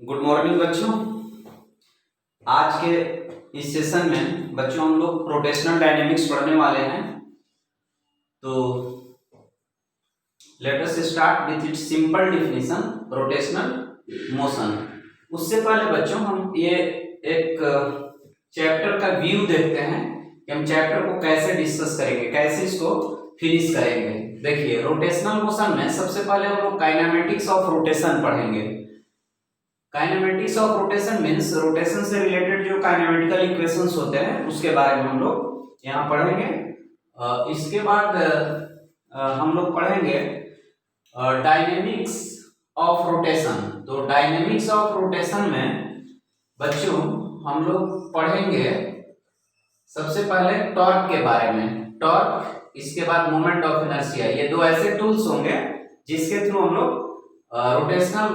Good morning बच्चों। आज के इस सेशन में बच्चों हम लोग रोटेशनल डायनेमिक्स पढ़ने वाले हैं। तो let us start with its simple definition rotational motion. उससे पहले बच्चों हम ये एक चैप्टर का व्यू देखते हैं कि हम चैप्टर को कैसे डिस्कस करेंगे, कैसे इसको फिनिश करेंगे। देखिए, रोटेशनल मोशन में सबसे पहले हम लोग काइनेमेटिक्स ऑफ रोटेशन पढ़ेंगे। Kinematics of rotation means rotation से रिलेटेड जो काइनेमेटिकल इक्वेशंस होते हैं उसके बारे में हम लोग यहाँ पढ़ेंगे। इसके बाद हम लोग पढ़ेंगे डायनेमिक्स ऑफ रोटेशन। तो डायनेमिक्स ऑफ रोटेशन में बच्चों हम लोग पढ़ेंगे सबसे पहले टॉर्क के बारे में। टॉर्क, इसके बाद मोमेंट ऑफ इनर्शिया। ये दो ऐसे टूल्स होंगे जिसके थ्रू हम लोग रोटेशनल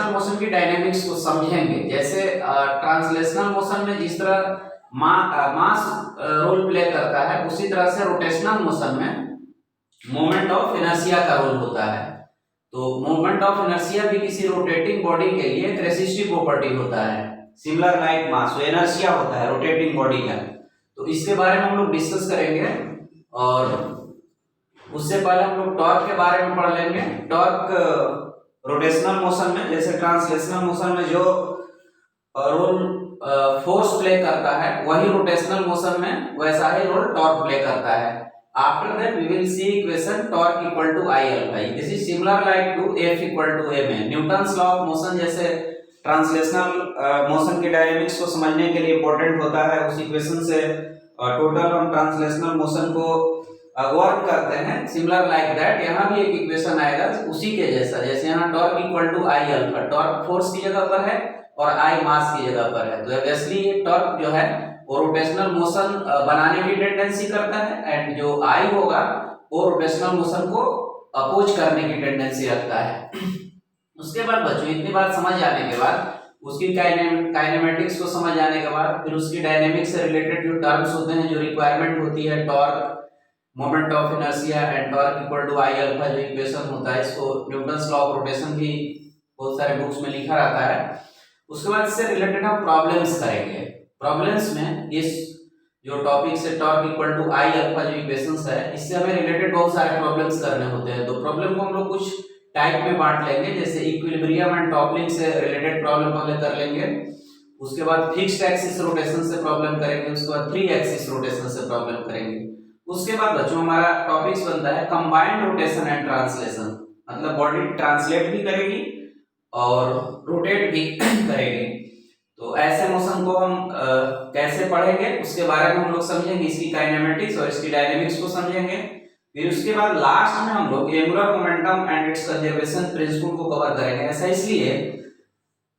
मोशन की डायनेमिक्स को समझेंगे। जैसे ट्रांसलेशनल मोशन में जिस तरह मास रोल प्ले करता है, उसी तरह से रोटेशनल मोशन में मोमेंट ऑफ इनर्शिया का रोल होता है। तो मोमेंट ऑफ इनर्शिया भी किसी रोटेटिंग बॉडी के लिए एक रेसिस्टिव प्रॉपर्टी होता है, सिमिलर लाइक मास। इनर्शिया होता है रोटेटिंग बॉडी का। तो इसके बारे में हम लोग डिस्कस करेंगे। और उससे पहले हम लोग टॉर्क के बारे में पढ़ लेंगे। टॉर्क रोटेशनल मोशन में, जैसे ट्रांसलेशनल मोशन में जो रोल फोर्स प्ले करता है, वही रोटेशनल मोशन में वैसा ही रोल टॉर्क प्ले करता है। After that we will see equation torque equal to I alpha. This is similar like to F equal to M A. Newton's law of motion जैसे translational motion के dynamics को समझने के लिए important होता है, उस इक्वेशन से टोटल हम ट्रांसलेशनल मोशन को वर्क करते हैं। सिमिलर लाइक दैट यहाँ भी एक इक्वेशन आएगा उसी के जैसा। जैसे यहाँ torque equal to I alpha, torque force की जगह पर है और आई मास की जगह पर है। तो ऑब्वियसली ये टॉर्क जो है वो रोटेशनल मोशन बनाने की टेंडेंसी करता है, एंड जो आई होगा वो रोटेशनल मोशन को अपोज करने की टेंडेंसी रखता है। उसके बाद बच्चों इतनी बात समझ आने के बाद, उसकी काइनेमेटिक्स को समझ आने के बाद, फिर उसकी डायनेमिक्स से रिलेटेड जो टर्म्स होते हैं, जो रिक्वायरमेंट होती है, torque, moment of inertia and torque equal to I alpha जो इक्वेशन होता है, इसको न्यूटन्स लॉ ऑफ रोटेशन भी बहुत सारे बुक्स में लिखा रहता है। उसके बाद इससे रिलेटेड हम प्रॉब्लम्स करेंगे। प्रॉब्लम्स में इस जो टॉपिक से torque equal to I alpha जो इक्वेशंस है, इससे हमें रिलेटेड बहुत सारे प्रॉब्लम्स करने होते हैं। तो प्रॉब्लम को हम लोग कुछ टाइप में बांट लेंगे, जैसे इक्विलिब्रियम एंड टॉपलिंग से रिलेटेड प्रॉब्लम पहले कर लेंगे। उसके बाद फिक्स्ड एक्सिस रोटेशन से प्रॉब्लम करेंगे। उसके बाद फ्री एक्सिस रोटेशन से प्रॉब्लम करेंगे। उसके बाद बच्चों हमारा टॉपिक्स बनता है कंबाइंड रोटेशन एंड ट्रांसलेशन, मतलब बॉडी ट्रांसलेट भी करेगी और रोटेट भी करेगी। तो ऐसे मोशन को हम कैसे पढ़ेंगे उसके बारे में हम लोग समझेंगे, इसकी काइनेमेटिक्स और इसकी डायनेमिक्स को समझेंगे। फिर उसके बाद लास्ट में हम लोग angular momentum and its conservation principle को कवर करेंगे। ऐसा इसलिए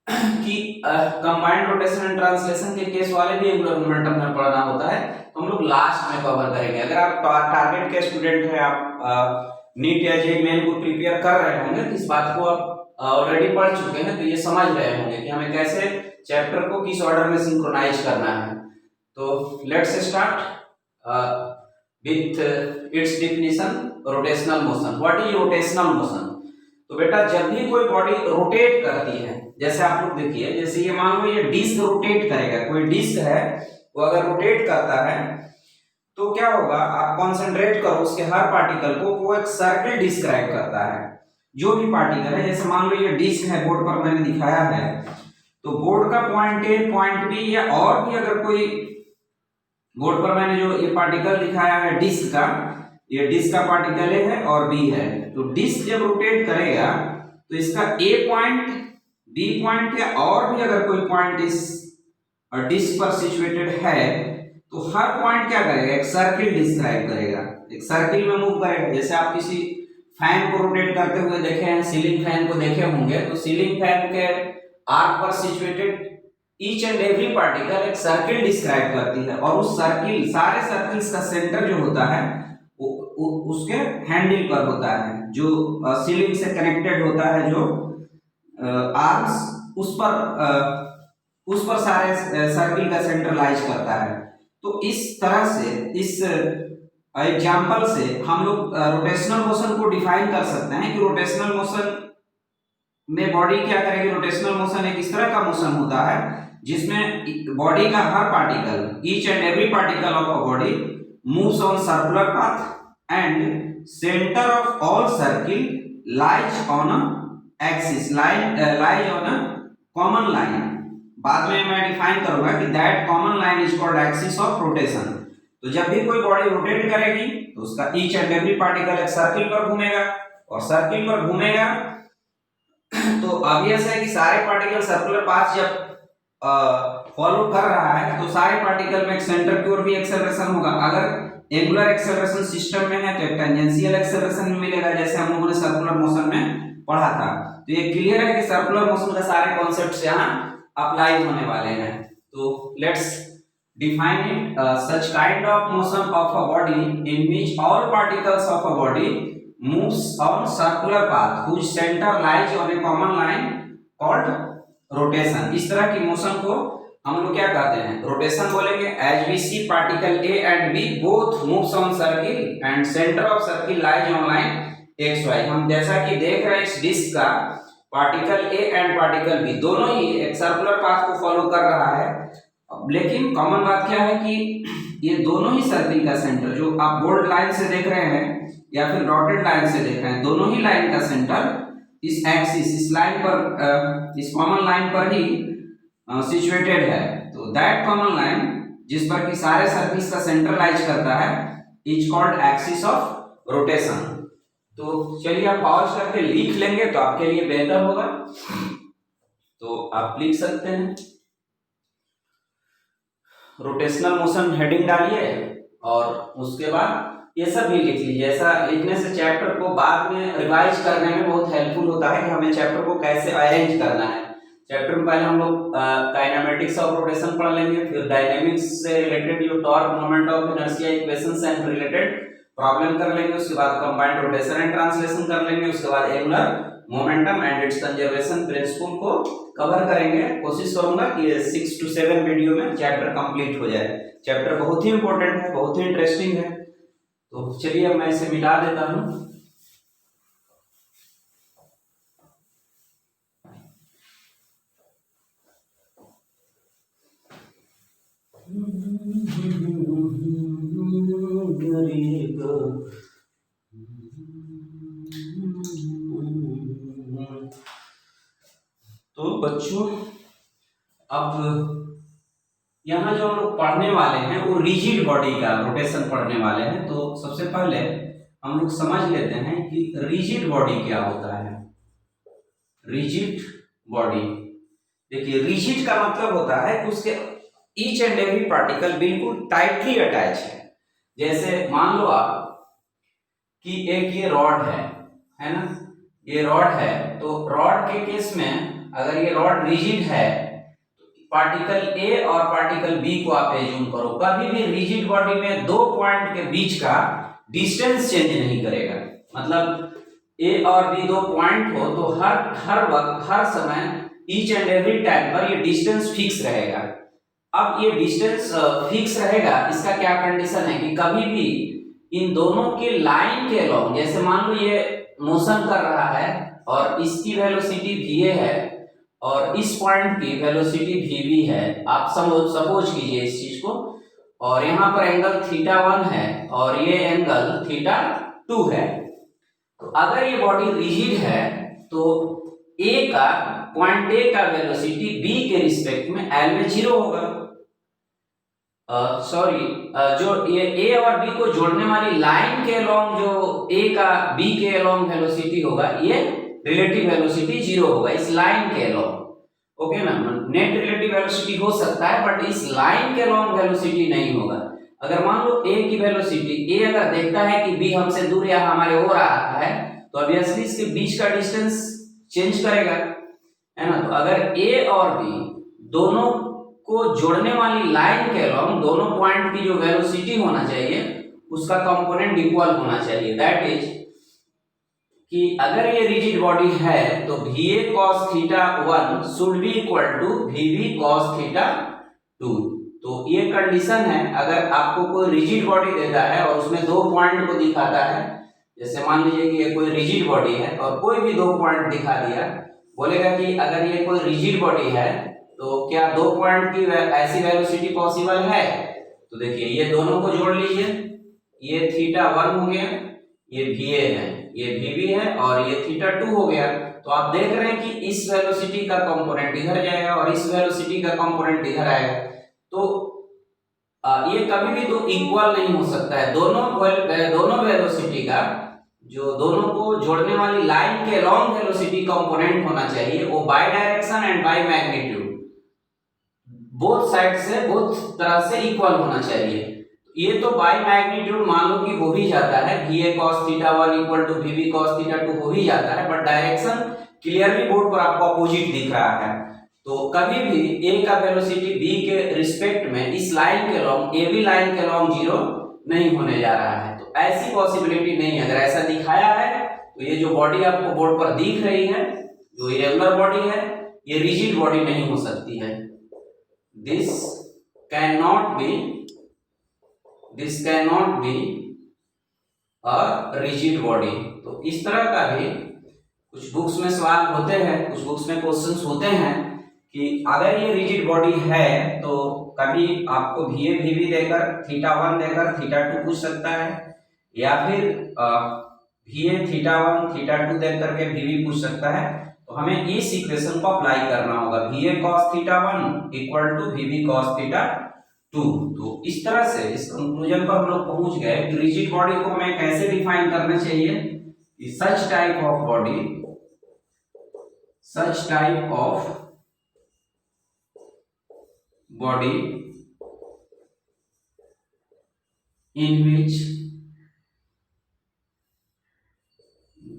कि कंबाइंड रोटेशन एंड ट्रांसलेशन के केस वाले भी एंगुलर मोमेंटम में पढ़ना होता है, तो हम लोग लास्ट में कवर करेंगे। अगर आप टारगेट के स्टूडेंट हैं, आप नीट या जेईई मेन को प्रिपेयर कर रहे होंगे, तो इस बात को आप ऑलरेडी पढ़ चुके हैं, तो ये समझ रहे होंगे कि हमें कैसे चैप्टर को किस ऑर्डर में सिंक्रोनाइज करना है। तो let's start with its definition rotational motion. What is rotational motion? तो बेटा, जब भी कोई बॉडी रोटेट करती है, जैसे आप लोग देखिए, जैसे ये मान लो ये डिस्क रोटेट करेगा, कोई डिस्क है वो अगर रोटेट करता है तो क्या होगा, आप कंसंट्रेट करो उसके हर पार्टिकल को, वो एक सर्कल डिस्क्राइब करता है। जो भी पार्टिकल है, जैसे मान लो ये डिस्क है, बोर्ड पर मैंने दिखाया है, तो बोर्ड का पॉइंट ए, पॉइंट बी, या और भी अगर कोई बोर्ड पर मैंने जो ये पार्टिकल दिखाया है डिस्क का, ये डिस्क का पार्टिकल ए है और बी है। तो डिस्क जब रोटेट करेगा तो इसका ए पॉइंट, बी पॉइंट या और भी अगर कोई पॉइंट इस डिस्क पर सिचुएटेड है, तो हर पॉइंट क्या करेगा, एक सर्किल डिस्क्राइब करेगा, एक सर्किल में मूव करेगा। जैसे आप किसी फैन को रोटेट करते हुए देखे हैं, सीलिंग फैन को देखे होंगे, तो सीलिंग फैन के आर्क पर situated each and every particle एक सर्किल डिस्क्राइब करती है, और उस सर्किल, सारे सर्किल्स का सेंटर जो होता है उसके हैंडल पर होता है, जो सीलिंग से कनेक्टेड होता है, जो आर्म्स उस पर सारे सर्किल का सेंट्रलाइज करता है। तो इस तरह से, इस एग्जांपल से हम लोग रोटेशनल मोशन को डिफाइन कर सकते हैं कि रोटेशनल मोशन में बॉडी क्या करेगी, रोटेशनल मोशन एक इस तरह का मोशन होता है जिसमें बॉडी का हर particle, each and every particle of a body moves on circular path and centre of all circle lies on a axis, lies on a common line. बाद में मैं डिफाइन करूंगा कि that common line is called axis of rotation. तो जब भी कोई body rotate करेगी तो उसका ईच एंड एवरी पार्टिकल एक सर्किल पर घूमेगा, और सर्किल पर घूमेगा तो ऑब्वियस है कि सारे पार्टिकल सर्कुलर पाथ जब फॉलो कर रहा है तो सारे पार्टिकल में एक सेंटर की ओर भी एक्सेलरेशन होगा। अगर एंगुलर एक्सेलरेशन सिस्टम में है तो एक टेंजेंशियल एक्सेलरेशन भी मिलेगा, जैसे हम लोगों ने सर्कुलर मोशन में पढ़ा था। तो ये क्लियर है कि सर्कुलर मोशन का सारे कॉन्सेप्ट्स यहाँ अप्लाई होने वाले हैं। तो let's define it, such kind of motion of a body in which all particles of a body moves on circular path whose center lies on a common line called rotation। इस तरह की motion को हम लोग क्या कहते हैं, rotation बोलेंगे। as we see particle A and B both moves on circle and center of circle lies on line xy। हम जैसा कि देख रहे हैं इस डिस्क का particle A and particle B दोनों ही एक सर्कुलर पाथ को फॉलो कर रहा है, लेकिन कॉमन बात क्या है कि ये दोनों ही सर्किल का सेंटर, जो आप बोल्ड लाइन से देख रहे हैं या फिर डॉटेड लाइन से देख रहे हैं, दोनों ही लाइन का सेंटर इस एक्सिस, इस लाइन पर, इस कॉमन लाइन पर ही सिचुएटेड है। तो दैट कॉमन लाइन जिस पर कि सारे सर्किल्स का सेंटर लाइज करता है is called axis of rotation. तो चलिए आप पॉज करके लिख लेंगे तो आपके लिए बेहतर होगा। तो आप लिख सकते हैं रोटेशनल मोशन हेडिंग डालिए और उसके बाद ये सब भी लिख लीजिए। ऐसा लिखने से चैप्टर को बाद में रिवाइज करने में बहुत हेल्पफुल होता है कि हमें चैप्टर को कैसे अरेंज करना है। चैप्टर में पहले हम लोग काइनेमेटिक्स ऑफ रोटेशन पढ़ लेंगे, फिर डायनेमिक्स से रिलेटेड जो torque, moment of inertia, equations and related problem कर लेंगे, उसके बाद कंबाइंड रोटेशन एंड ट्रांसलेशन कर लेंगे, उसके बाद angular momentum and its conservation principle को कवर करेंगे। कोशिश करूंगा कि 6 to 7 वीडियो में चैप्टर कंप्लीट हो जाए। चैप्टर बहुत ही इंपॉर्टेंट है, बहुत ही इंटरेस्टिंग है। तो चलिए अब मैं इसे मिटा देता हूं। तो बच्चों अब यहाँ जो हम लोग पढ़ने वाले हैं वो रिजिड बॉडी का रोटेशन पढ़ने वाले हैं। तो सबसे पहले हम लोग समझ लेते हैं कि रिजिड बॉडी क्या होता है। रिजिड बॉडी, देखिए रिजिड का मतलब होता है कि उसके ईच एंड एवरी पार्टिकल बिल्कुल टाइटली अटैच है। जैसे मान लो आप कि एक ये रॉड है ना, ये रॉड है, तो रॉड के केस में अगर ये रॉड रिजिड है, पार्टिकल ए और पार्टिकल बी को आप एज्यूम करो, कभी भी रिजिड बॉडी में दो पॉइंट के बीच का डिस्टेंस चेंज नहीं करेगा। मतलब ए और बी दो पॉइंट हो तो हर वक्त, हर समय, ईच एंड एवरी टाइम पर ये डिस्टेंस फिक्स रहेगा। अब ये डिस्टेंस फिक्स रहेगा, इसका क्या कंडीशन है कि कभी भी इन दोनों के लाइन के लॉन्ग, जैसे मान लो ये मोशन कर रहा है और इसकी वेलोसिटी va है और इस पॉइंट की वेलोसिटी vb है, आप सपोज कीजिए इस चीज को, और यहाँ पर एंगल θ1 है और ये एंगल θ2 है। तो अगर ये बॉडी रिजिड है तो ए का, पॉइंट ए का वेलोसिटी बी के रिस्पेक्ट में एल में 0 होगा। जो ये ए और बी को जोड़ने वाली लाइन के अलोंग जो ए का बी के अलोंग वेलोसिटी होगा, ये रिलेटिव वेलोसिटी 0 होगा इस लाइन के अलोंग। ओके ना, नेट रिलेटिव वेलोसिटी हो सकता है बट इस लाइन के अलोंग वेलोसिटी नहीं होगा। अगर मान लो ए की वेलोसिटी, ए अगर देखता है कि बी हमसे दूर या हमारे ओर आ रहा है तो ऑब्वियसली इसके बीच का डिस्टेंस चेंज करेगा, है ना। तो अगर ए और बी दोनों को जोड़ने वाली लाइन के अलोंग दोनों पॉइंट की जो वेलोसिटी होना चाहिए उसका कंपोनेंट इक्वल होना चाहिए। दैट इज कि अगर ये रिजिड बॉडी है तो va cos θ1 should be equal to vb cos θ2। तो ये कंडीशन है। अगर आपको कोई रिजिड बॉडी देता है और उसमें दो पॉइंट को दिखाता है, जैसे मान लीजिए कि ये कोई रिजिड बॉडी है और कोई भी दो पॉइंट दिखा दिया, बोलेगा कि अगर ये कोई रिजिड बॉडी है तो क्या दो पॉइंट की ऐसी वेलोसिटी पॉसिबल है? तो देखिए ये दोनों को जोड़ लीजिए, ये θ1 हो गया, ये VA है, ये VB है और ये θ2 हो गया। तो आप देख रहे हैं कि इस वेलोसिटी का कंपोनेंट इधर जाएगा और इस वेलोसिटी का कंपोनेंट इधर आएगा। तो ये कभी भी तो इक्वल नहीं हो सकता है। दोनों वेलोसिटी का जो दोनों को जोड़ने वाली लाइन के लॉन्ग वेलोसिटी कंपोनेंट होना चाहिए वो by direction and by magnitude both side से बोथ तरह से इक्वल होना चाहिए। ये तो बाय मैग्नीट्यूड मान लो कि हो भी जाता है, VA cos θ1 equal to VB cos θ2 हो ही जाता है, बट डायरेक्शन क्लियरली बोर्ड पर आपको अपोजिट दिख रहा है। तो कभी भी A का वेलोसिटी B के रिस्पेक्ट में इस लाइन के लॉन्ग AB लाइन के लॉन्ग जीरो नहीं होने जा रहा है। तो ऐसी पॉसिबिलिटी नहीं है। अगर ऐसा दिखाया है तो ये जो बॉडी आपको बोर्ड पर दिख रही है, जो इरेगुलर बॉडी है, ये रिजिड बॉडी नहीं हो सकती है। This can not be a rigid body. तो इस तरह का भी कुछ बुक्स में सवाल होते हैं, कुछ बुक्स में क्वेश्चंस होते हैं कि अगर ये रिजिड बॉडी है तो कभी आपको VA VB देकर θ1 देकर θ2 पूछ सकता है, या फिर VA θ1 θ2 देकर के VB पूछ सकता है। तो हमें इस इक्वेशन को अप्लाई करना होगा, VA cos θ1 equal to VB cos θ2। तो इस तरह से इस कंक्लूजन पर हम लोग पहुंच गए कि रिजिड बॉडी को हमें कैसे डिफाइन करना चाहिए। Such type of body in which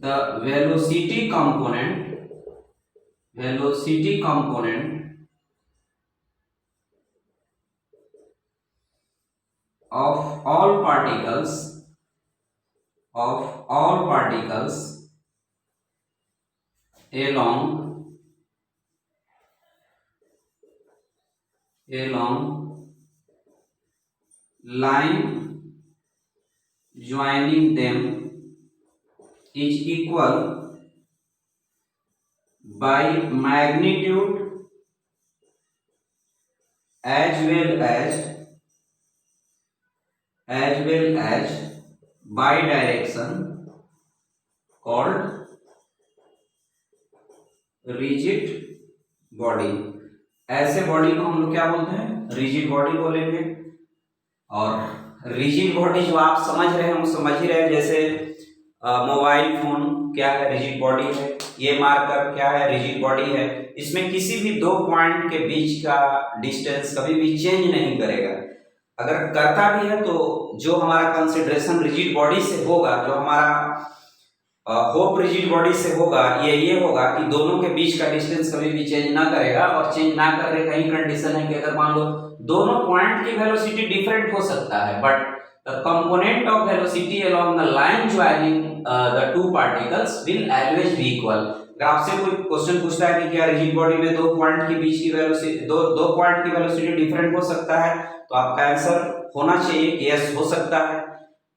the velocity component of all particles along line joining them is equal by magnitude as well as by direction called rigid body। ऐसे body को हम लोग क्या बोलते हैं? रिजिड बॉडी बोलेंगे। और rigid body जो आप समझ रहे हैं वो समझ ही रहे हैं, जैसे मोबाइल फोन क्या है? रिजिड बॉडी है। ये मार्कर क्या है? रिजिड बॉडी है। इसमें किसी भी दो पॉइंट के बीच का डिस्टेंस कभी भी चेंज नहीं करेगा। अगर करता भी है तो जो हमारा कंसिडरेशन रिजिड बॉडी से होगा, जो हमारा होप रिजिड बॉडी से होगा, ये होगा कि दोनों के बीच का डिस्टेंस कभी भी चेंज ना करेगा। और चेंज ना करने का ही कंडीशन है कि अगर मान लो दोनों पॉइंट की वेलोसिटी डिफरेंट हो सकता है, but the component of velocity along the line joining the two particles will always be equal. अगर आपसे कोई क्वेश्चन पूछता है कि क्या रिजिड बॉडी में दो पॉइंट के बीच की वेलोसिटी दो पॉइंट की वेलोसिटी डिफरेंट हो सकता है, तो आपका आंसर होना चाहिए कि यस हो सकता है।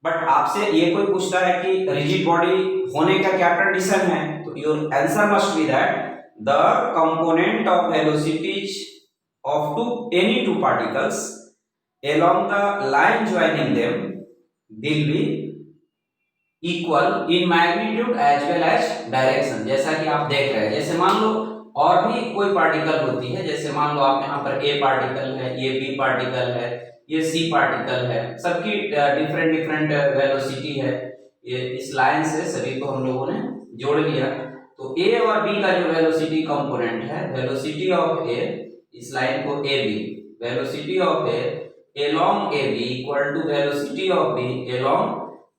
बट आपसे ये कोई पूछता है कि रिजिड बॉडी होने का क्या कंडीशन है, तो your answer must be that the component of velocities of any two particles along the line joining them will be equal in magnitude as well as direction। जैसा कि आप देख रहे हैं, जैसे मान लो और भी कोई पार्टिकल होती है, जैसे मान लो आप यहाँ पर A पार्टिकल है, ये B पार्टिकल है, ये C पार्टिकल है, सबकी डिफरेंट वेलोसिटी है। ये इस लाइन से सभी को हम लोगों ने जोड़ लिया। तो A और B का जो वेलोसिटी कंपोनेंट है, वेलोसिटी ऑफ A, इस लाइन को AB, velocity of A along AB equal to velocity of B along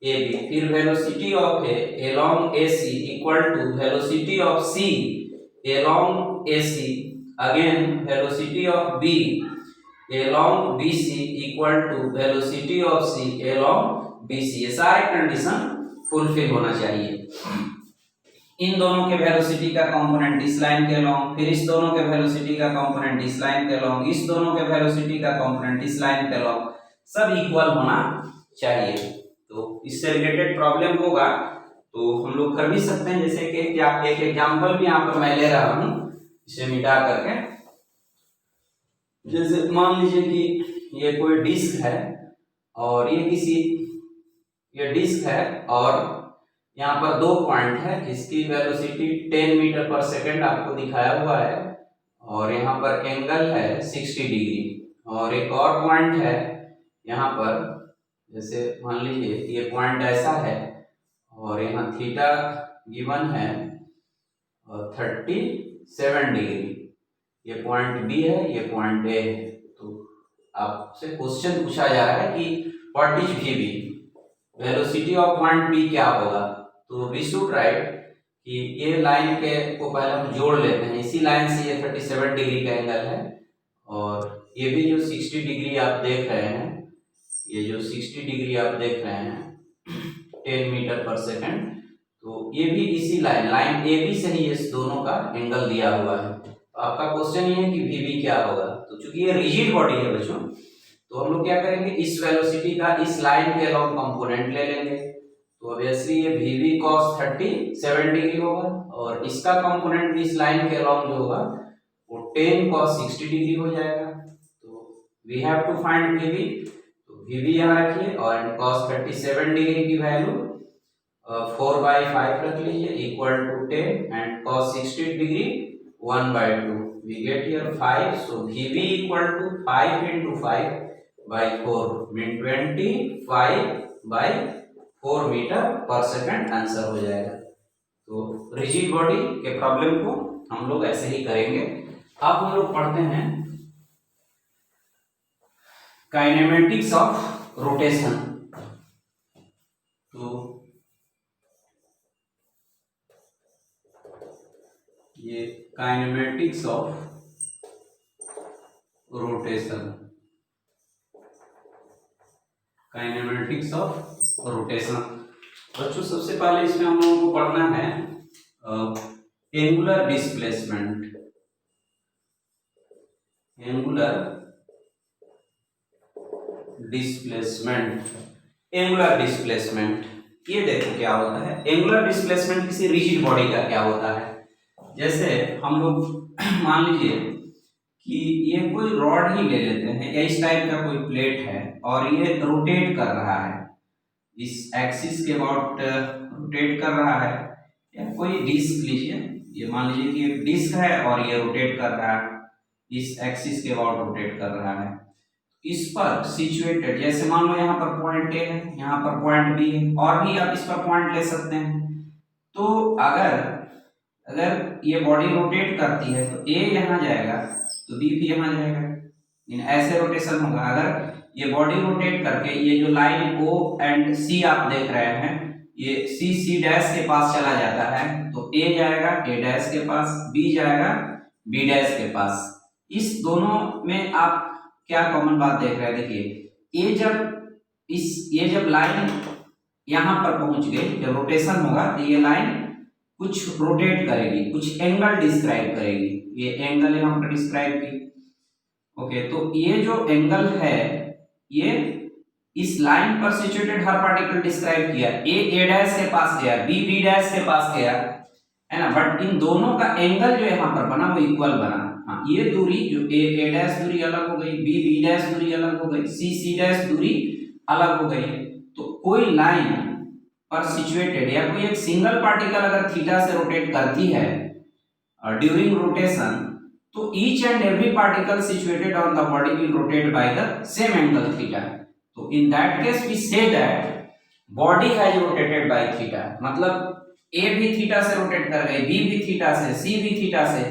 AB, फिर velocity of A along AC equal to velocity of C along AC, again velocity of B along BC equal to velocity of C along BC। ये सारे condition fulfil होना चाहिए। इन दोनों के velocity का component इस line के अलोंग, फिर इस दोनों के वेलोसिटी का कंपोनेंट इस लाइन के अलोंग, इस दोनों के वेलोसिटी का कंपोनेंट इस लाइन के अलोंग, सब इक्वल होना चाहिए। तो इससे रिलेटेड प्रॉब्लम होगा तो हम लोग कर भी सकते हैं, जैसे कि क्या एक एग्जांपल भी यहाँ पर मैं ले रहा हूँ इसे मिटा करके। जैसे मान लीजिए कि ये कोई डिस्क है और ये डिस्क है और यहाँ पर 2 पॉइंट है, इसकी वेलोसिटी 10 मीटर पर सेकेंड आपको दिखाया हुआ है और यहाँ पर एंगल है 60 डिग्री। और एक और पॉइंट है यहाँ पर, जैसे मान लीजिए ये पॉइंट ऐसा है और यहाँ थीटा गिवन है और 37 डिग्री। ये पॉइंट बी है, ये पॉइंट ए है। तो आपसे क्वेश्चन पूछा जा रहा है कि what is V B, velocity of point B क्या होगा। तो वी शुड राइट कि ये लाइन के को पहले हम जोड़ लेते हैं, इसी लाइन से ये 37 डिग्री का एंगल है और ये भी जो 60 डिग्री आप देख रहे हैं, ये जो 60 डिग्री आप देख रहे हैं 10 मीटर पर सेकेंड, तो ये भी इसी लाइन ए बी से ही इस दोनों का एंगल दिया हुआ है। तो आपका क्वेश्चन ये है कि वी बी क्या होगा। तो चूंकि ये रिजिड बॉडी है बच्चों, तो हम लोग क्या करेंगे, इस वेलोसिटी का इस लाइन के अलोंग कंपोनेंट ले लेंगे। तो ऑब्वियसली ये वी बी cos 37 डिग्री होगा और इसका कंपोनेंट भी इस लाइन के अलोंग जो होगा वो 10 cos 60 डिग्री हो जाएगा। तो we have to find V B. तो वी बी यहाँ रखिए और cos 37 डिग्री की वैल्यू 4/5 रख लीजिए equal to 10 and cos 60 degree 1/2। We get here 5, so VB equal to 5 into 5/4 mean 25/4 metre पर सेकंड आंसर हो जाएगा। तो रिजिड बॉडी के प्रॉब्लम को हम लोग ऐसे ही करेंगे। अब हम लोग पढ़ते हैं काइनेमेटिक्स ऑफ रोटेशन। तो ये kinematics of rotation, kinematics of rotation. बच्चों सबसे पहले इसमें हम लोगों को पढ़ना है angular displacement. Angular displacement, angular displacement ये देखो क्या होता है। एंगुलर डिस्प्लेसमेंट किसी रिजिड बॉडी का क्या होता है। जैसे हम लोग मान लीजिए कि ये कोई रॉड ही ले लेते हैं या इस टाइप का कोई प्लेट है और ये रोटेट कर रहा है, इस एक्सिस के अबाउट रोटेट कर रहा है। या कोई डिस्क लीजिए, ये मान लीजिए कि एक डिस्क है और ये रोटेट कर रहा है, इस एक्सिस के अबाउट रोटेट कर रहा है। इस पर सिचुएटेड, जैसे मान लो यहाँ पर पॉइंट ए है, यहाँ पर पॉइंट बी है और भी आप इस पर पॉइंट ले सकते हैं। तो अगर ये बॉडी रोटेट करती है तो ए यहाँ जाएगा तो बी भी यहाँ जाएगा, ऐसे रोटेशन होगा। अगर ये बॉडी रोटेट करके ये जो लाइन ओ एंड सी आप देख रहे हैं, ये सी डैश के पास चला जाता है तो ए जाएगा ए डैश के पास, बी जाएगा बी डैश के पास। इस दोनों में आप क्या कॉमन बात देख रहे हैं, देखिए ये जब लाइन यहाँ पर पहुंच गई, जब रोटेशन होगा तो ये लाइन कुछ रोटेट करेगी, कुछ एंगल डिस्क्राइब करेगी। ये एंगल यहाँ पर डिस्क्राइब की, ओके। तो ये जो एंगल है ये इस लाइन पर सिचुएटेड हर पार्टिकल डिस्क्राइब किया। ए डैश के पास गया, बी बी डैश के पास गया, है ना। बट इन दोनों का एंगल जो यहाँ पर बना वो इक्वल बना। हाँ, ये दूरी जो ए डैश दूरी अलग हो गई, बी डैश दूरी अलग हो गई, सी डैश दूरी अलग हो गई। तो कोई लाइन पर सिचुएटेड या कोई एक सिंगल पार्टिकल अगर थीटा से रोटेट करती है ड्यूरिंग रोटेशन, तो each and every particle situated on the body will rotate by the same angle theta. तो in that case we say that body has rotated by theta. मतलब A भी theta से rotate कर गई, B भी theta से, सी भी theta से।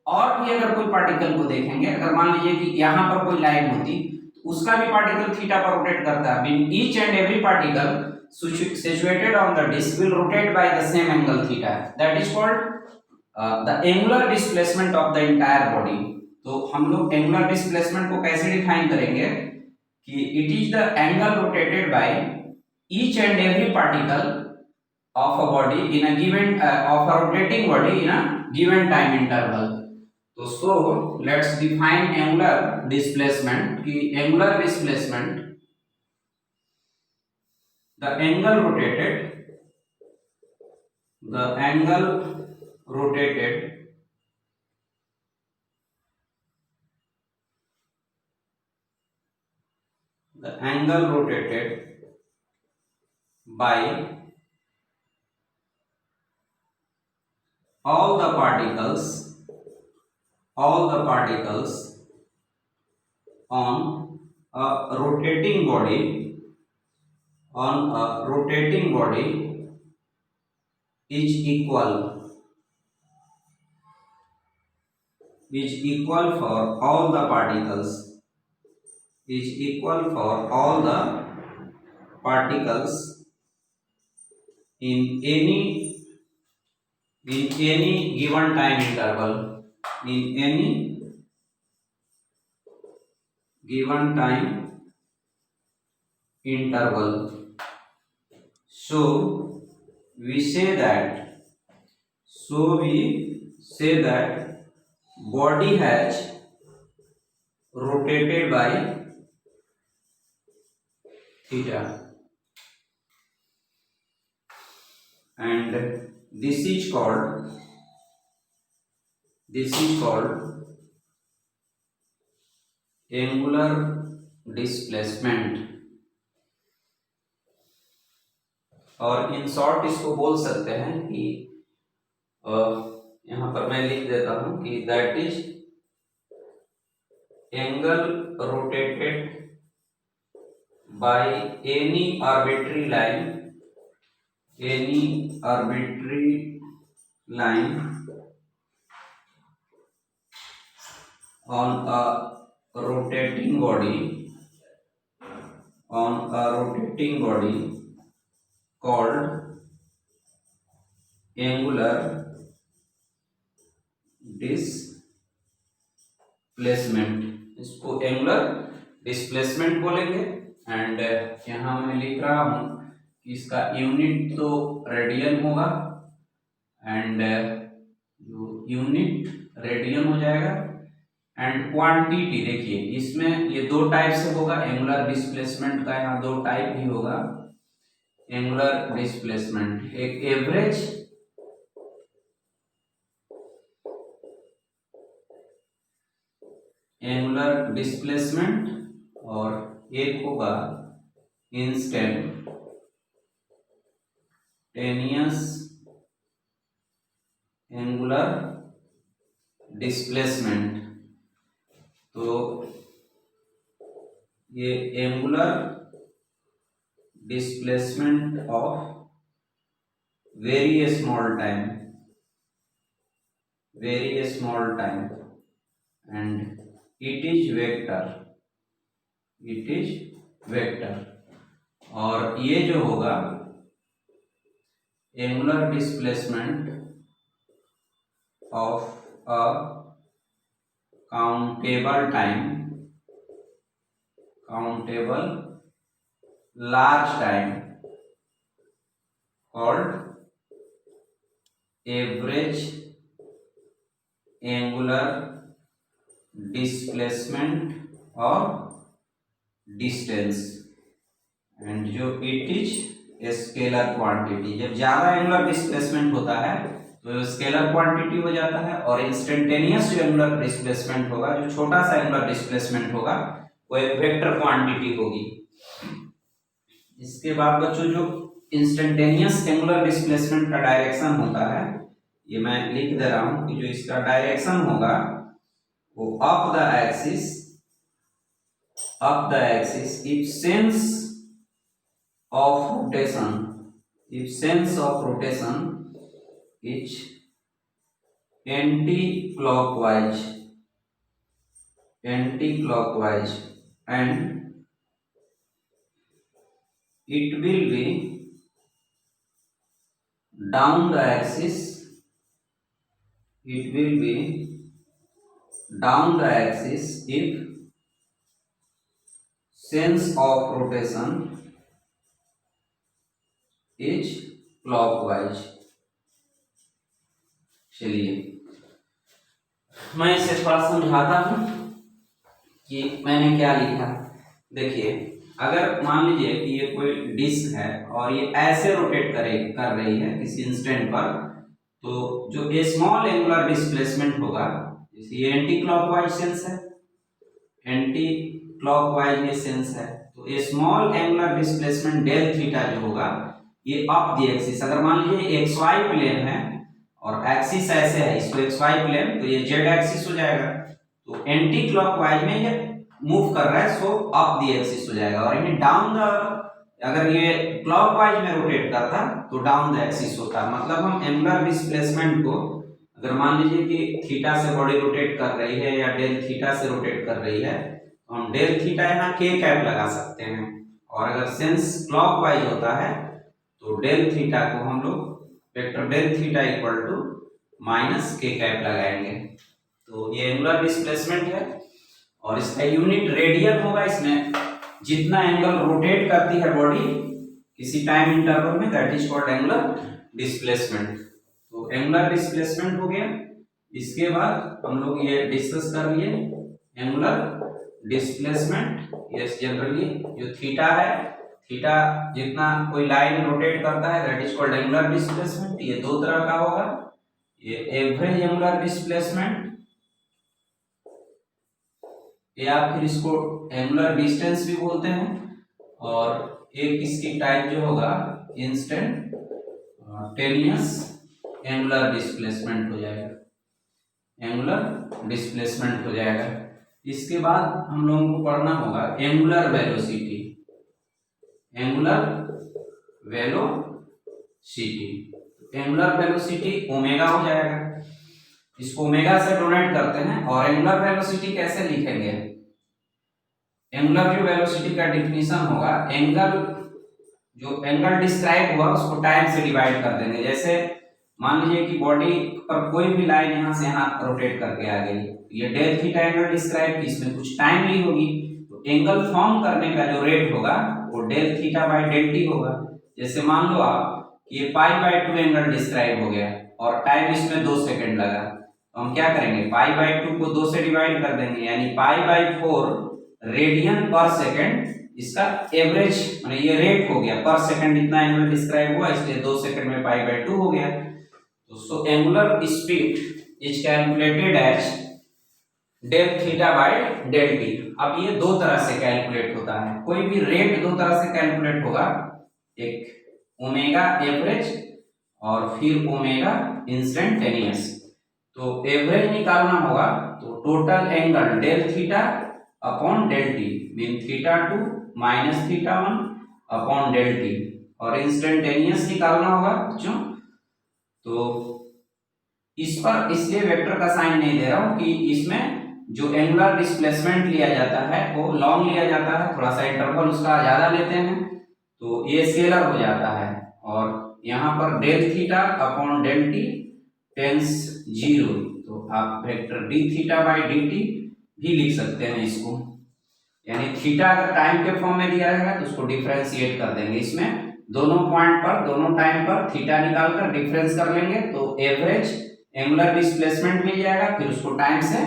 और भी अगर कोई पार्टिकल को देखेंगे, अगर मान लीजिए कि यहाँ पर कोई लाइन होती तो उसका भी पार्टिकल थीटा पर रोटेट करता है। Each and every particle situated on the disk will rotate by the same angle theta. That is called the angular displacement of the entire body. तो हम लोग angular displacement को कैसे डिफाइन करेंगे कि it is the angle rotated by each and every particle of a body in a given of a rotating body in a given time interval. तो so let's define angular displacement कि angular displacement, the angle rotated the angle rotated by all the particles on a rotating body is equal for all the particles in any given time interval, in any given time interval. So we say that body has rotated by theta, and this is called angular displacement, और in short इसको बोल सकते हैं कि यहाँ पर मैं लिख देता हूं कि that is angle rotated by any arbitrary line on a rotating body called angular displacement. इसको एंगुलर डिस्प्लेसमेंट बोलेंगे। एंड यहाँ मैं लिख रहा हूं कि इसका यूनिट तो रेडियन होगा, एंड जो यूनिट रेडियन हो जाएगा, एंड क्वांटिटी देखिए इसमें ये दो टाइप से होगा। एंगुलर डिस्प्लेसमेंट का यहाँ दो टाइप ही होगा। एंगुलर डिस्प्लेसमेंट एक एवरेज एंगुलर डिस्प्लेसमेंट और एक होगा इंस्टेंटेनियस एंगुलर डिस्प्लेसमेंट। तो ये angular displacement of very small time and it is vector. और ये जो होगा angular displacement of a countable large time called average angular displacement or distance, and जो इट इज स्केलर क्वांटिटी। जब ज्यादा angular displacement होता है तो स्केलर क्वांटिटी हो जाता है, और इंस्टेंटेनियस जो एंगुलर डिस्प्लेसमेंट होगा, जो छोटा सा एंगुलर डिस्प्लेसमेंट होगा, वो एक वेक्टर क्वांटिटी होगी। इसके बाद बच्चों जो इंस्टेंटेनियस एंगुलर डिस्प्लेसमेंट का डायरेक्शन होता है, ये मैं लिख दे रहा हूं कि जो इसका डायरेक्शन होगा वो up the axis if sense of rotation is anti-clockwise and it will be down the axis if sense of rotation is clockwise। चलिए मैं इसे थोड़ा समझाता हूं कि मैंने क्या लिखा। देखिए अगर मान लीजिए कि ये कोई डिस्क है और ये ऐसे रोटेट कर रही है किसी इंस्टेंट पर, तो जो स्मॉल एंगुलर डिस्प्लेसमेंट होगा, जैसे ये एंटी क्लॉकवाइज सेंस है, एंटी क्लॉकवाइज ये सेंस है, तो ये small angular displacement del theta जो होगा ये अप दी एक्सिस, अगर मान लीजिए एक्स वाई प्लेन है और एक्सिस ऐसे है, इसको एक्स वाई प्लेन, तो ये जेड एक्सिस हो जाएगा, तो एंटी क्लॉकवाइज में ये मूव कर रहा है, सो अप दी एक्सिस हो जाएगा, और इन्हें डाउन द, अगर ये क्लॉकवाइज में रोटेट करता तो डाउन द एक्सिस होता। मतलब हम एंगुलर डिस्प्लेसमेंट को, अगर मान लीजिए कि थीटा से बॉडी रोटेट कर रही है या डेल थीटा से रोटेट कर रही है, तो हम डेल थीटा यहाँ के कैप लगा सकते हैं, और अगर सेंस क्लॉकवाइज होता है तो डेल थीटा को हम लोग vector del theta equal to minus K cap लगाएंगे। तो ये एंगुलर डिस्प्लेसमेंट है और इसका यूनिट रेडियन होगा। इसमें जितना एंगल रोटेट करती है बॉडी किसी टाइम इंटरवल में, that is called angular displacement. तो एंगुलर डिस्प्लेसमेंट हो गया। इसके बाद हम लोग ये डिस्कस कर लिए एंगुलर डिस्प्लेसमेंट। यस, जनरली जो थीटा है, थीटा जितना कोई लाइन रोटेट करता है that is called angular displacement. ये दो तरह का होगा, ये एवरेज एंगुलर डिस्प्लेसमेंट या फिर इसको एंगुलर डिस्टेंस भी बोलते हैं, और एक इसकी टाइप जो होगा इंस्टेंटेनियस एंगुलर डिस्प्लेसमेंट हो जाएगा, एंगुलर डिस्प्लेसमेंट हो जाएगा। इसके बाद हम लोगों को पढ़ना होगा angular velocity, angular velocity. Angular velocity omega हो जाएगा, इसको ओमेगा से डोनेट करते हैं। और एंगुलर वेलोसिटी कैसे लिखेंगे, एंगुलर जो वेलोसिटी का डिफिनीशन होगा, एंगल जो एंगल डिस्क्राइब हुआ उसको टाइम से डिवाइड कर देंगे। जैसे मान लीजिए कि बॉडी पर कोई भी लाइन यहाँ से यहाँ रोटेट करके आ गई, ये डेल थीटा एंगल डिस्क्राइब की, इसमें कुछ टाइम ली होगी, तो एंगल फॉर्म करने का जो रेट होगा वो del theta by del T होगा। जैसे मान लो आप कि ये पाई बाई 2 एंगल डिस्क्राइब हो गया और टाइम इसमें 2 सेकंड लगा, तो हम क्या करेंगे, पाई बाई 2 को 2 से डिवाइड कर देंगे, यानी पाई बाई 4 रेडियन पर सेकंड, इसका एवरेज माने ये रेट हो गया, पर सेकंड इतना एंगल डिस्क्राइब हुआ, इसलिए 2 सेकंड में पाई बाई 2 हो गया। तो so angular speed is calculated as del theta by del t. अब ये दो तरह से कैलकुलेट होता है, कोई भी रेट दो तरह से कैलकुलेट होगा, एक ओमेगा एवरेज और फिर ओमेगा इंस्टेंटेनियस। तो एवरेज निकालना होगा तो total angle del theta upon del T, mean theta 2 minus theta 1 upon del T, और इंस्टेंटेनियस निकालना होगा बच्चों। तो इस पर इसलिए वेक्टर का साइन नहीं दे रहा हूं कि इसमें जो एंगुलर डिस्प्लेसमेंट लिया जाता है वो लॉन्ग लिया जाता है, थोड़ा सा इंटरवल उसका ज्यादा लेते हैं, तो ये स्केलर हो जाता है। और यहाँ पर del theta upon del T tends 0, तो आप vector D theta by D T भी लिख सकते हैं इसको, यानी थीटा अगर टाइम के फॉर्म में दिया रहेगा तो उसको डिफरेंशिएट कर देंगे, इसमें दोनों पॉइंट पर दोनों टाइम पर थीटा निकालकर डिफरेंस कर लेंगे तो एवरेज एंगुलर डिस्प्लेसमेंट मिल जाएगा, फिर उसको टाइम से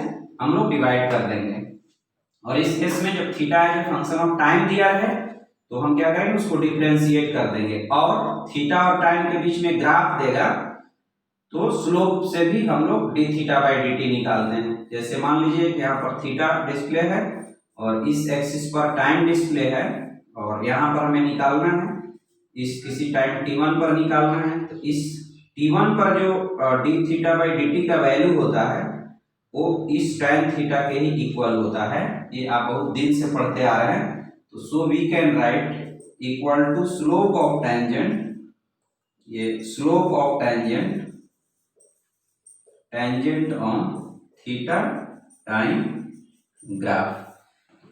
हम लोग डिवाइड कर देंगे। और इस केस में जब theta as function of time दिया है तो हम क्या करेंगे, उसको डिफरेंशिएट कर देंगे, और थीटा और टाइम के बीच में ग्राफ देगा तो स्लोप से भी हम लोग D theta by D T निकालते हैं। जैसे मान लीजिए यहाँ पर थीटा डिस्प्ले है और इस एक्सिस पर टाइम डिस्प्ले है, और यहाँ पर हमें निकालना है इस किसी टाइम t1 पर निकालना है, तो इस t1 पर जो D theta by D T का वैल्यू होता है वो इस tan थीटा के ही इक्वल होता है। ये आप बहुत दिन से पढ़ते आ रहे हैं, तो so we can write equal to slope of tangent, ये slope of tangent on theta time graph.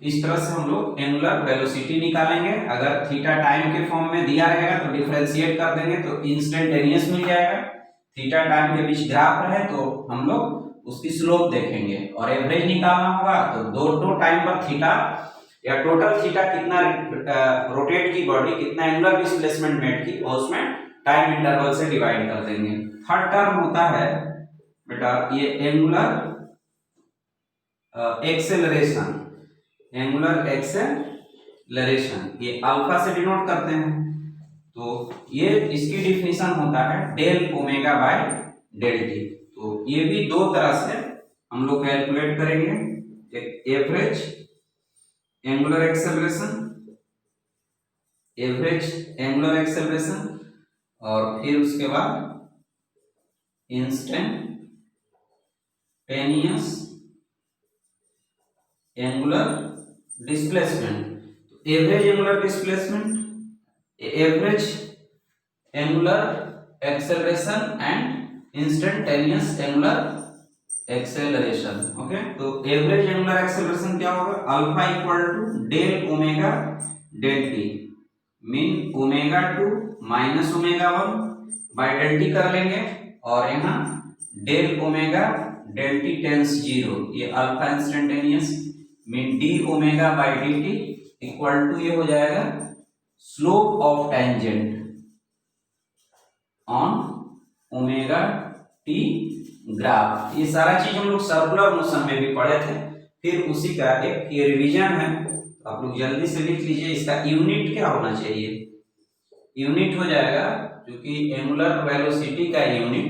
इस तरह से हम लोग एंगुलर वेलोसिटी निकालेंगे। अगर थीटा टाइम के फॉर्म में दिया रहेगा तो डिफरेंशिएट कर देंगे तो इंस्टेंटेनियस मिल जाएगा, थीटा टाइम के बीच ग्राफ रहे तो हम लोग उसकी स्लोप देखेंगे। और एवरेज निकालना होगा तो दो टाइम पर थीटा या टोटल थीटा कितना रोटेट की बॉडी, कितना एंगुलर डिस्प्लेसमेंट मेड की, और उसमें टाइम इंटरवल से डिवाइड कर देंगे। थर्ड टर्म होता है बेटा ये angular acceleration, angular acceleration. Acceleration, ये अल्फा से डिनोट करते हैं। तो ये इसकी डिफिनीशन होता है del omega by del T. तो ये भी दो तरह से हम लोग कैलकुलेट करेंगे, एक एवरेज एंगुलर एक्सेलरेशन, और फिर उसके बाद instantaneous angular displacement. Average angular displacement, average angular acceleration and instantaneous angular acceleration. Okay, तो एवरेज एंगुलर एक्सेलरेशन क्या होगा, alpha equal to del omega del T, mean omega 2 minus omega 1 by del T कर लेंगे, और यहाँ del omega del T tends 0, ये alpha instantaneous, mean D omega by D T equal to ये हो जाएगा slope of tangent on omega T graph. ये सारा चीज हम लोग सर्कुलर मोशन में भी पढ़े थे। फिर उसी का एक ये रिवीजन है, आप लोग जल्दी से लिख लीजिए। इसका यूनिट क्या होना चाहिए, यूनिट हो जाएगा, क्योंकि एंगुलर वेलोसिटी का यूनिट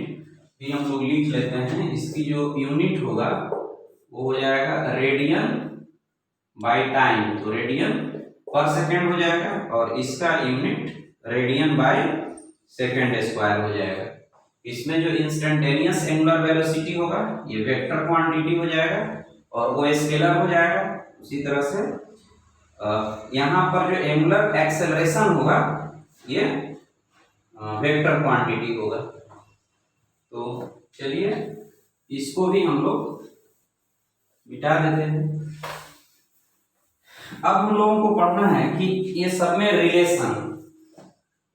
भी हम लोग लिख लेते हैं। इसकी जो यूनिट होगा वो हो जाएगा रेडियन बाय टाइम, तो रेडियन पर सेकेंड हो जाएगा, और इसका unit radian by second square हो जाएगा। इसमें जो इंस्टेंटेनियस एंगुलर वेलोसिटी होगा ये वेक्टर क्वांटिटी हो जाएगा, और वो स्केलर हो जाएगा। उसी तरह से यहाँ पर जो एंगुलर एक्सेलरेशन होगा ये वेक्टर क्वांटिटी होगा। तो चलिए इसको भी हम लोग मिटा देते हैं। अब हम लोगों को पढ़ना है कि ये सब में रिलेशन,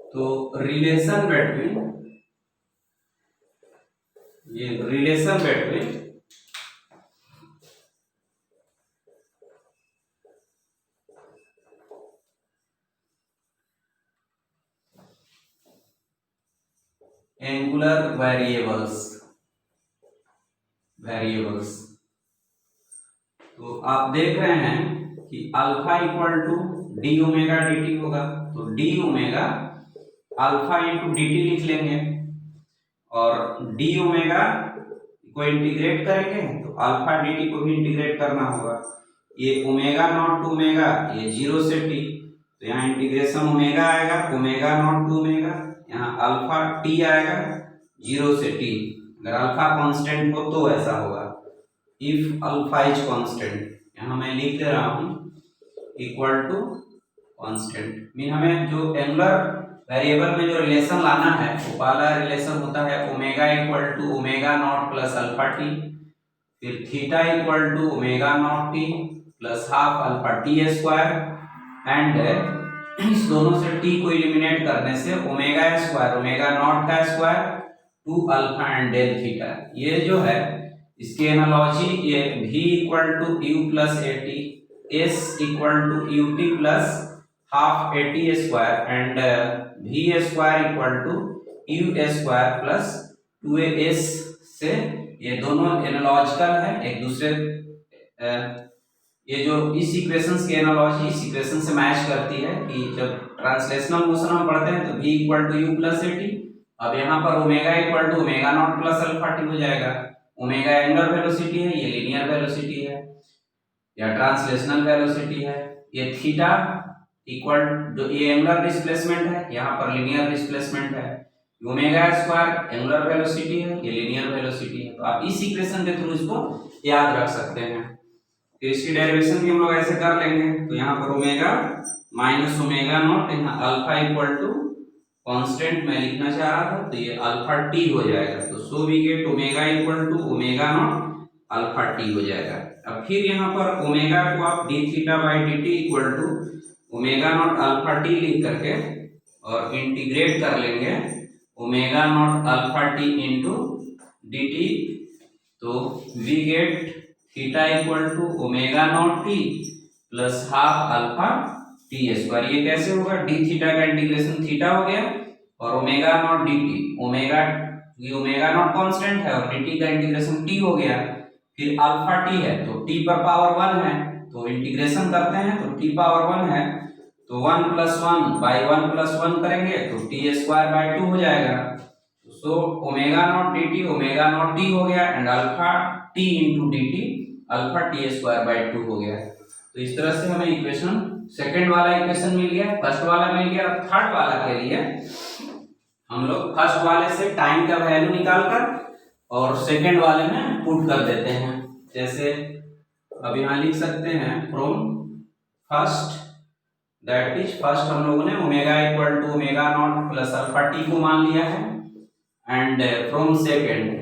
तो रिलेशन बिटवीन एंगुलर वेरिएबल्स। तो आप देख रहे हैं कि alpha equal to D omega D T होगा, तो D omega alpha into D T लिख लेंगे, और डी ओमेगा को इंटीग्रेट करेंगे तो अल्फा डी टी को भी इंटीग्रेट करना होगा। ये ओमेगा नॉट टू ओमेगा, ये 0 से टी, तो यहाँ इंटीग्रेशन ओमेगा आएगा, ओमेगा नॉट टू ओमेगा, यहाँ अल्फा टी आएगा 0 से टी। अगर अल्फा कांस्टेंट हो तो ऐसा होगा, इफ अल्फा इज कांस्टेंट, यहाँ मैं लिख दे रहा हूँ इक्वल टू कांस्टेंट, मीन हमें जो एंगुलर वेरिएबल में जो रिलेशन लाना है वो पहला रिलेशन होता है omega equal to omega naught plus alpha t, फिर theta equal to omega naught t plus half alpha t square, and इस दोनों से टी को एलिमिनेट करने से ओमेगा स्क्वायर ओमेगा नॉट का square 2 alpha and del theta. ये जो है इसकी एनालॉजी ये v equal to u plus A t, s equal to u t plus half a t square, and v square equal to u square plus 2as से, ये दोनों analogical है एक दूसरे, ये जो इस इक्वेशंस की एनालॉजी इस इक्वेशन से मैच करती है कि जब ट्रांसलेशनल मोशन हम पढ़ते हैं तो v equal to u plus A T, अब यहाँ पर omega equal to omega naught plus alpha T हो जाएगा। ओमेगा एंगुलर वेलोसिटी है, ये लीनियर वेलोसिटी है या ट्रांसलेशनल वेलोसिटी है। ये थीटा इक्वल जो ये एंगुलर डिस्प्लेसमेंट है, यहाँ पर लीनियर डिस्प्लेसमेंट है। ओमेगा स्क्वायर एंगुलर वेलोसिटी है, ये लीनियर वेलोसिटी है। तो आप इस इक्वेशन के थ्रू इसको याद रख सकते हैं। तो इसकी डेरिवेशन भी हम लोग ऐसे कर लेंगे, तो यहाँ पर ओमेगा माइनस ओमेगा नॉट, यहाँ अल्फा इक्वल टू कांस्टेंट मैं लिखना चाह रहा था, तो ये अल्फा टी हो जाएगा। तो so we get omega equal to omega naught alpha T हो जाएगा। अब फिर यहाँ पर ओमेगा को आप d theta by D T equal to omega naught alpha t लिख करके और इंटीग्रेट कर लेंगे omega naught alpha t into D T, तो we get theta equal to omega naught t plus half alpha t square. ये कैसे होगा, d theta का इंटीग्रेशन थीटा हो गया और omega naught D T, omega ये ओमेगा नॉट कांस्टेंट है और डी टी का इंटीग्रेशन टी हो गया, फिर अल्फा टी है तो टी पर पावर 1 है, तो इंटीग्रेशन करते हैं तो टी पावर 1 है तो 1 + 1 बाई 1 + 1 करेंगे तो t²/2 हो जाएगा। So omega naught dt omega naught d हो गया and alpha t into dt alpha t²/2 हो गया। तो इस तरह से हमें इक्वेशन सेकंड वाला इक्वेशन मिल गया, फर्स्ट वाला मिल गया। थर्ड वाला के लिए हम लोग फर्स्ट वाले से टाइम का वैल्यू निकालकर और सेकंड वाले में पुट कर देते हैं। जैसे अब यहाँ लिख सकते हैं from first, that is first हम लोगों ने omega = omega naught plus alpha T को मान लिया है एंड फ्रॉम सेकंड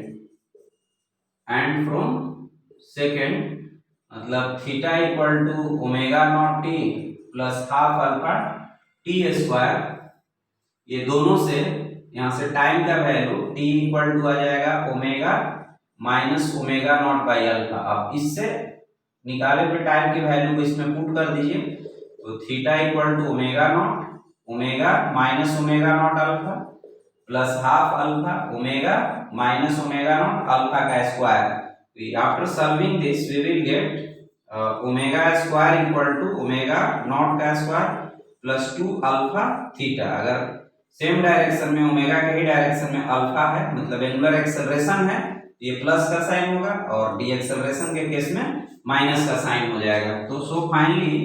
मतलब theta = omega naught t plus half alpha t²। ये दोनों से यहाँ से टाइम का वैल्यू t = आ जाएगा omega minus omega not by alpha. अब इससे निकाले हुए टाइम के वैल्यू को इसमें पुट कर दीजिए तो theta = omega naught omega minus omega naught alpha plus half alpha omega minus omega naught alpha का square. After solving this we will get omega square = omega naught का स्क्वायर प्लस 2 अल्फा थीटा। अगर same direction में omega के ही direction में alpha है मतलब angular acceleration है, ये प्लस का साइन होगा और डी एक्सेलरेशन के केस में माइनस का साइन हो जाएगा। तो so finally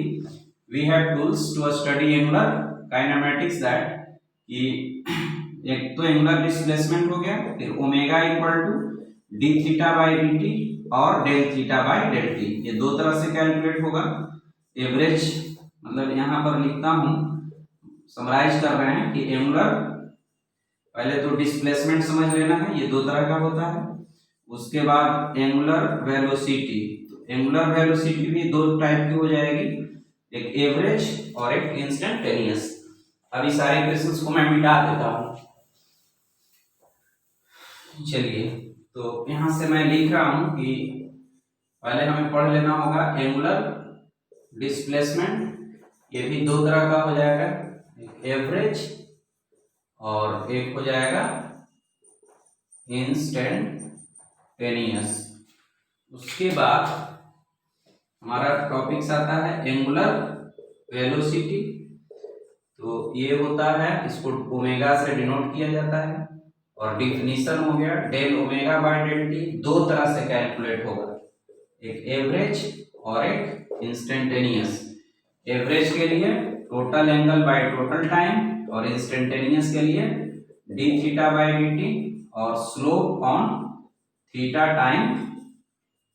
we have tools to study angular kinematics that कि एक तो एंगुलर डिस्प्लेसमेंट हो गया, फिर ओमेगा = d θ/dt और डेल θ/डेल t, ये दो तरह से कैलकुलेट होगा। एवरेज मतलब यहाँ पर लिखता हूँ, समराइज कर रहे हैं कि एंगुलर पहले तो डिस्प्लेसमेंट समझ लेना है, ये दो तरह का होता है। उसके बाद एंगुलर वेलोसिटी, एंगुलर वेलोसिटी भी दो टाइप की हो जाएगी, एक एवरेज और एक इंस्टेंटेनियस। अभी सारे क्वेश्चंस को मैं मिटा देता हूँ। चलिए तो यहाँ से मैं लिख रहा हूँ कि पहले हमें पढ़ लेना होगा एंगुलर डिस्प्लेसमेंट, ये भी दो तरह का हो जाएगा, एक एवरेज और एक हो जाएगा इंस्टेंटेनियस। उसके बाद हमारा टॉपिक्स आता है एंगुलर वेलोसिटी, तो ये होता है, इसको ओमेगा से डिनोट किया जाता है और डिफिनीशन हो गया del omega by del T. दो तरह से कैलकुलेट होगा, एक एवरेज और एक इंस्टेंटेनियस। एवरेज के लिए total angle by total time और इंस्टेंटेनियस के लिए डी θ/dt और slope on theta time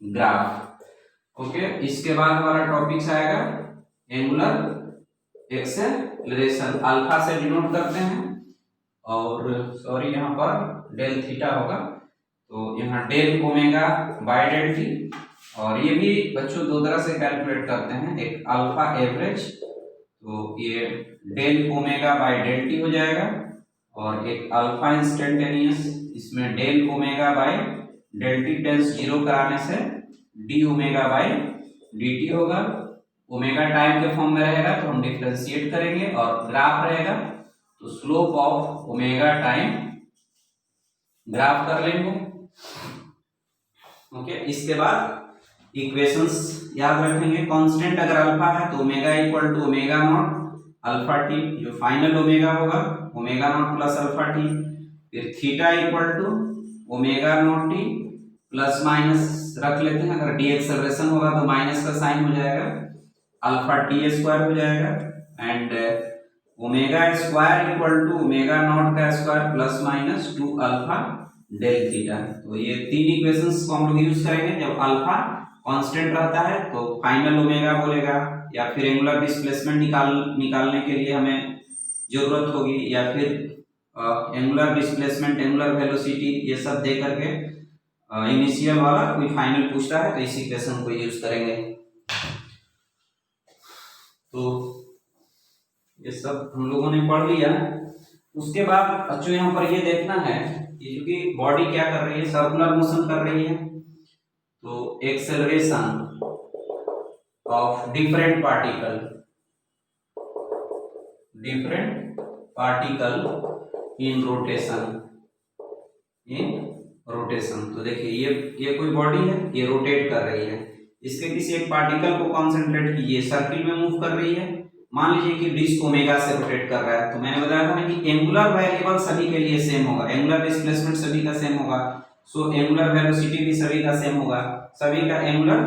graph. Okay, इसके बाद हमारा टॉपिक आएगा एंगुलर एक्सेलरेशन, अल्फा से डिनोट करते हैं और सॉरी यहाँ पर डेल थीटा होगा, तो यहाँ del omega by del T. और ये भी बच्चों दो तरह से कैलकुलेट करते हैं, एक अल्फा एवरेज, तो ये del omega by del T हो जाएगा, और एक अल्फा इंस्टेंटेनियस, इसमें del omega by del T tends 0 कराने से D omega by D T होगा। ओमेगा टाइम के फॉर्म में रहेगा तो हम डिफरेंशिएट करेंगे, और ग्राफ रहेगा तो slope of omega time graph कर लेंगे। ओके, इसके बाद इक्वेशंस याद रखेंगे। कांस्टेंट अगर अल्फा है तो omega = omega naught alpha t, जो फाइनल ओमेगा होगा omega naught plus alpha t. फिर theta = omega naught t plus minus रख लेते हैं, अगर डी एक्सेलरेशन होगा तो माइनस का साइन हो जाएगा, अल्फा t² हो जाएगा, and omega square = omega naught का square plus minus 2 alpha del theta. तो ये तीन इक्वेशंस को हम लोग यूज करेंगे। जब अल्फा कांस्टेंट रहता है तो फाइनल ओमेगा बोलेगा, या फिर एंगुलर डिस्प्लेसमेंट निकालने के लिए हमें जरूरत होगी, या फिर एंगुलर डिस्प्लेसमेंट एंगुलर वेलोसिटी, ये सब दे करके इनिशियल वाला कोई फाइनल पूछता है तो इस इक्वेशन को यूज करेंगे। तो ये सब हम लोगों ने पढ़ लिया। उसके बाद बच्चों यहाँ पर ये देखना है कि क्योंकि बॉडी क्या कर रही है, सर्कुलर मोशन कर रही है, तो acceleration of different particle in rotation. तो देखिए ये कोई बॉडी है, ये रोटेट कर रही है, इसके किसी एक पार्टिकल को कॉन्सेंट्रेट कीजिए, सर्किल में मूव कर रही है, मान लीजिए कि डिस्क ओमेगा से रोटेट कर रहा है, तो मैंने बताया था ना कि एंगुलर वेरिएबल सभी के लिए सेम होगा, एंगुलर डिस्प्लेसमेंट सभी का सेम होगा, सो एंगुलर वेलोसिटी भी सभी का सेम होगा, सभी का एंगुलर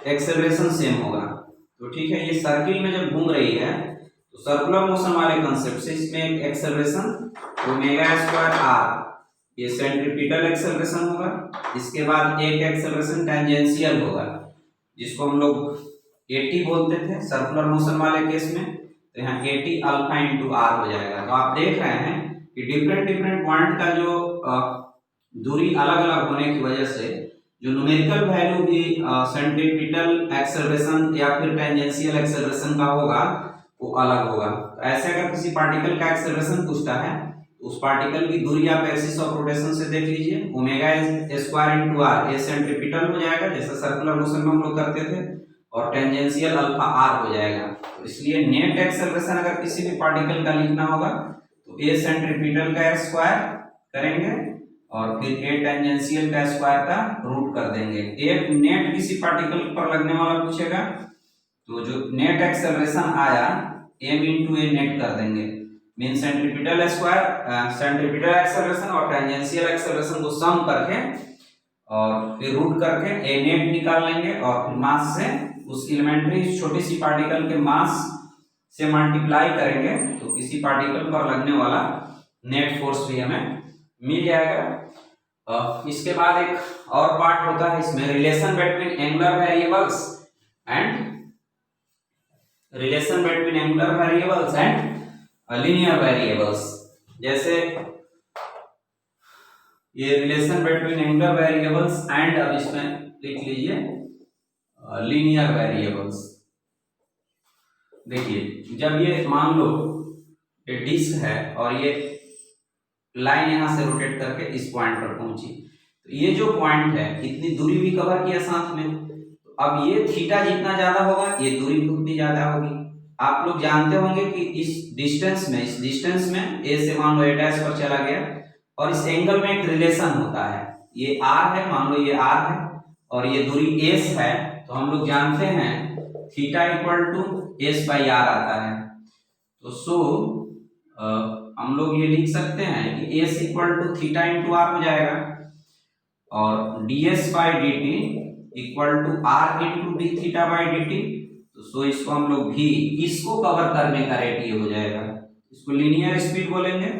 एक्सेलरेशन सेम होगा। तो ठीक है, ये सर्किल में जब घूम रही है तो सर्कुलर मोशन वाले कंसेप्ट से इसमें एक एक्सेलरेशन ओमेगा स्क्वायर आर, ये सेंट्रीपिटल एक्सेलरेशन होगा, इसके बाद एक एक्सेलरेशन टेंजेंशियल होगा जिसको हम लोग एटी बोलते थे सर्कुलर मोशन वाले केस में, तो यहाँ एटी अल्फा इंटू आर हो जाएगा। तो आप देख रहे हैं कि डिफरेंट डिफरेंट पॉइंट का जो दूरी अलग अलग होने की वजह से जो न्यूमेरिकल वैल्यू भी सेंट्रीपिटल एक्सेलरेशन या फिर टेंजेंशियल एक्सेलरेशन का होगा वो अलग होगा। तो ऐसे अगर किसी पार्टिकल का एक्सेलरेशन पूछता है तो उस पार्टिकल की दूरी आप एक्सिस ऑफ रोटेशन से देख लीजिए, ओमेगा स्क्वायर इंटू आर, ये सेंट्रीपिटल हो जाएगा जैसा सर्कुलर मोशन में हम लोग करते थे, और टेंजेंशियल अल्फा आर हो जाएगा। तो इसलिए नेट एक्सेलरेशन अगर किसी भी पार्टिकल का लिखना होगा तो ए सेंट्रीपिटल का स्क्वायर करेंगे और फिर ए टेंजेंशियल का स्क्वायर का रूट कर देंगे। एक नेट किसी पार्टिकल पर लगने वाला पूछेगा तो जो नेट एक्सेलरेशन आया m इंटू ए नेट कर देंगे, mean centripetal square centripetal acceleration और टेंजेंशियल एक्सेलरेशन को सम करके और फिर रूट करके ए नेट निकाल लेंगे और फिर मास से उस एलिमेंट्री छोटी सी पार्टिकल के मास से मल्टीप्लाई करेंगे तो किसी पार्टिकल पर लगने वाला नेट फोर्स भी हमें मिल जाएगा। इसके बाद एक और पार्ट होता है इसमें, relation between angular variables and linear variables. जैसे ये relation between angular variables and, अब इसमें लिख लीजिए लीनियर वेरिएबल्स। देखिए जब ये मान लो ये डिस्क है और ये लाइन यहां से रोटेट करके इस पॉइंट पर पहुंची, तो ये जो पॉइंट है इतनी दूरी भी कवर किया साथ में, तो अब ये थीटा जितना ज्यादा होगा ये दूरी भी उतनी ज्यादा होगी। आप लोग जानते होंगे कि इस डिस्टेंस में ए से मान लो ए डैश पर चला गया और इस एंगल में एक रिलेशन होता है, ये आर है, मान लो ये आर है और ये दूरी एस है, तो हम लोग जानते हैं theta equal to S by R आता है। तो सो हम लोग ये लिख सकते हैं कि S equal to theta into R हो जाएगा और D S by D T equal to R into D theta by D T. तो सो इसको हम लोग भी किसको कवर करने का रेट ये हो जाएगा, इसको लीनियर स्पीड बोलेंगे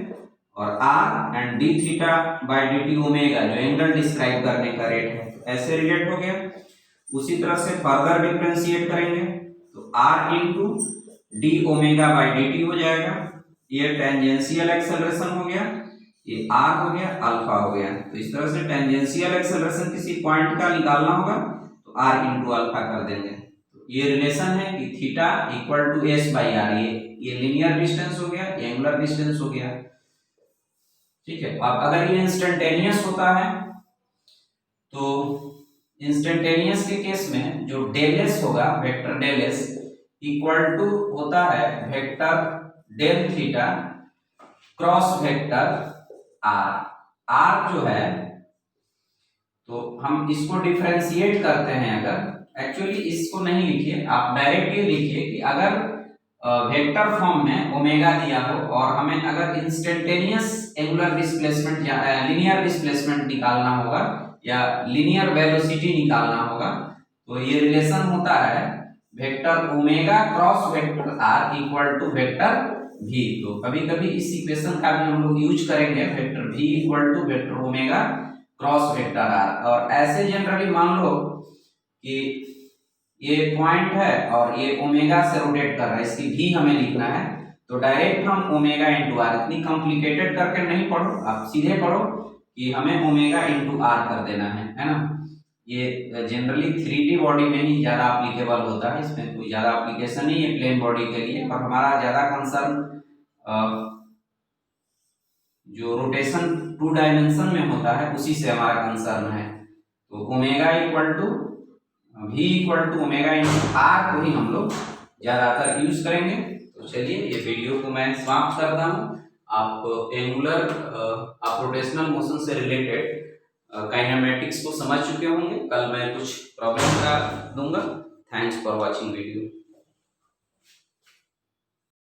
और R and D theta by D T omega जो एंगल डिस्क्राइब करने का रेट है, तो ऐसे रिलेट हो गया। उसी तरह से फर्दर डिफरेंशिएट करेंगे तो R into D omega by D T हो जाएगा, ये टेंजेंशियल एक्सेलरेशन हो गया, ये आर हो गया, अल्फा हो गया। तो इस तरह से टेंजेंशियल एक्सेलरेशन किसी पॉइंट का निकालना होगा तो आर इंटू अल्फा कर देंगे। तो ये रिलेशन है कि theta equal to S by R, ये लीनियर डिस्टेंस हो गया, ये एंगुलर डिस्टेंस हो गया। ठीक है, अब अगर ये इंस्टेंटेनियस होता है तो इंस्टेंटेनियस के केस में जो डेल एस होगा, vector del S equal to होता है vector del theta cross vector R. R जो है तो हम इसको डिफरेंशिएट करते हैं, अगर एक्चुअली इसको नहीं लिखिए, आप डायरेक्ट ये लिखिए कि अगर वेक्टर फॉर्म में ओमेगा दिया हो और हमें अगर इंस्टेंटेनियस एंगुलर डिस्प्लेसमेंट या लीनियर डिस्प्लेसमेंट निकालना होगा या लीनियर वेलोसिटी निकालना होगा, तो ये रिलेशन होता है vector omega cross vector R equal to vector V. तो कभी कभी इस इक्वेशन का भी हम लोग यूज करेंगे, vector V equal to vector omega cross vector R. और ऐसे जनरली मान लो कि ये पॉइंट है और ये ओमेगा से रोटेट कर रहा है, इसकी भी हमें लिखना है, तो डायरेक्ट हम ओमेगा इंटू आर, इतनी कॉम्प्लिकेटेड करके नहीं पढ़ो, आप सीधे पढ़ो कि हमें ओमेगा इंटू आर कर देना है ना। ये जनरली 3D बॉडी में ही ज्यादा एप्लीकेबल होता है, इसमें कोई ज्यादा एप्लीकेशन नहीं है प्लेन बॉडी के लिए, और हमारा ज्यादा कंसर्न जो रोटेशन 2 डायमेंशन में होता है उसी से हमारा कंसर्न है। तो omega equal to V equal to omega into R को ही हम लोग ज्यादातर यूज करेंगे। तो चलिए ये वीडियो को मैं समाप्त करता हूँ। आप एंगुलर आप रोटेशनल मोशन से रिलेटेड काइनेमेटिक्स को समझ चुके होंगे। कल मैं कुछ प्रॉब्लम का दूंगा। Thanks for watching video.